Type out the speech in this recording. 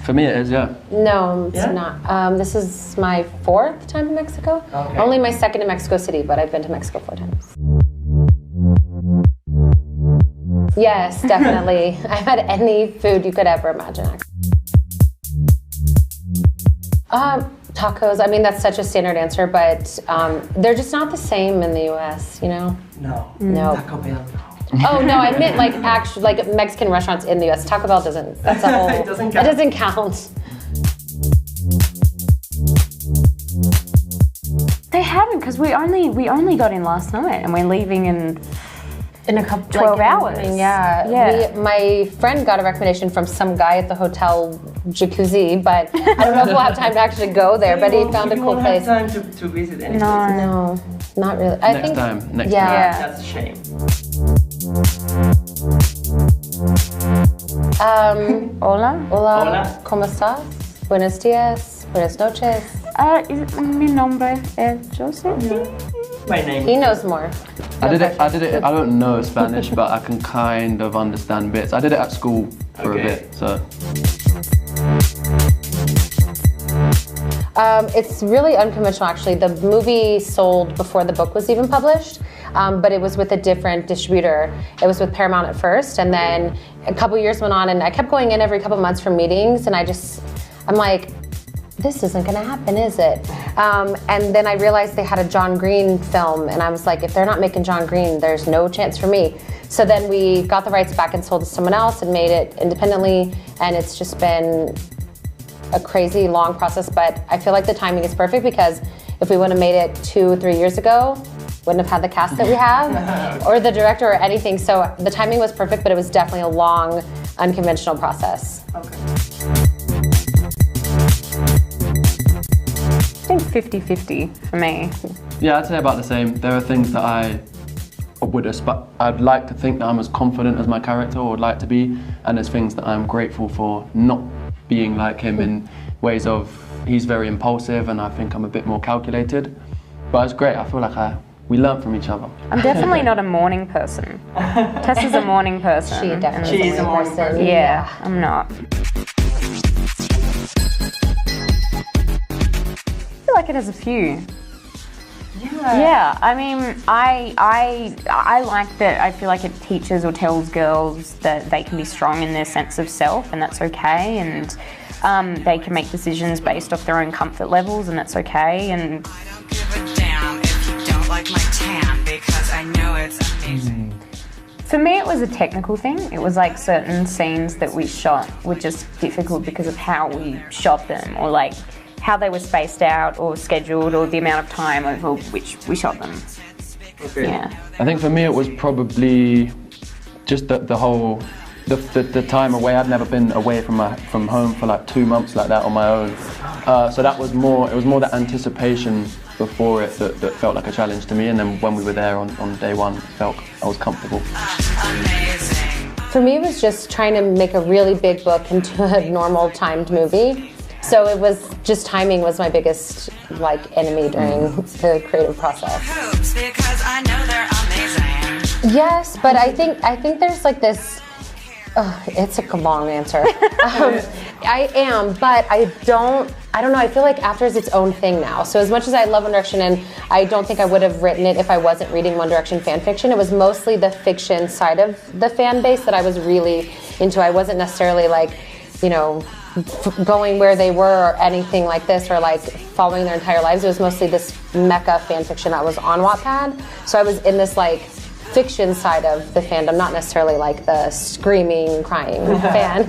For me it is, yeah. No, it's not. This is my 4th time in Mexico. Okay. Only my 2nd in Mexico City, but I've been to Mexico 4 times. Yes, definitely. I've had any food you could ever imagine. Tacos, I mean, that's such a standard answer, but they're just not the same in the US, you know? No. Taco Bell. Oh no, I meant like actual like Mexican restaurants in the US. Taco Bell doesn't. That's a whole. It doesn't count. It doesn't count. They haven't, because we only got in last night, and we're leaving in a couple 12 hours. Yeah. My friend got a recommendation from some guy at the hotel jacuzzi, but I don't know if we'll have time to actually go there. But he found a cool place. You won't have time to visit any No, not really. Next time. place. That's a shame. Hola, ¿cómo estás? Buenos días, buenas noches. Mi nombre es Josephine. My name. He knows more. I did it. I don't know Spanish, but I can kind of understand bits. I did it at school for a bit, so. It's really unconventional, actually. The movie sold before the book was even published, but it was with a different distributor. It was with Paramount at first, and then a couple years went on, and I kept going in every couple months for meetings, and I'm like, this isn't gonna happen, is it? And then I realized they had a John Green film, and I was like, if they're not making John Green, there's no chance for me. So then we got the rights back and sold to someone else and made it independently, and it's just been a crazy long process, but I feel like the timing is perfect, because if we would have made it 2 or 3 years ago, wouldn't have had the cast that we have, or the director or anything. So the timing was perfect, but it was definitely a long, unconventional process. Okay. I think 50-50 for me. Yeah, I'd say about the same. There are things that I'd like to think that I'm as confident as my character, or would like to be, and there's things that I'm grateful for not being like him in ways of, he's very impulsive and I think I'm a bit more calculated. But it's great, I feel like we learn from each other. I'm definitely not a morning person. Tessa's a morning person. She definitely is a morning person. Yeah, I'm not. I feel like it has a few. Yeah, I mean, I like that. I feel like it teaches or tells girls that they can be strong in their sense of self, and that's okay, and they can make decisions based off their own comfort levels, and that's okay. And I don't give a damn if you don't like my tan, because I know it's amazing. For me, it was a technical thing. It was like certain scenes that we shot were just difficult because of how we shot them, or like how they were spaced out or scheduled, or the amount of time over which we shot them. Okay. Yeah. I think for me it was probably just the time away. I'd never been away from home for like 2 months like that on my own. So that was more, it was more the anticipation before it that felt like a challenge to me, and then when we were there on day one, it felt I was comfortable. Amazing. For me, it was just trying to make a really big book into a normal timed movie. So it was just, timing was my biggest enemy during the creative process. Hoops, because I know they're amazing. Yes, but I think there's like this. It's a long answer. I am, but I don't know. I feel like After is its own thing now. So as much as I love One Direction, and I don't think I would have written it if I wasn't reading One Direction fan fiction, it was mostly the fiction side of the fan base that I was really into. I wasn't necessarily going where they were or anything like this, or like following their entire lives. It was mostly this mecha fan fiction that was on Wattpad. So I was in this fiction side of the fandom, not necessarily like the screaming, crying fan.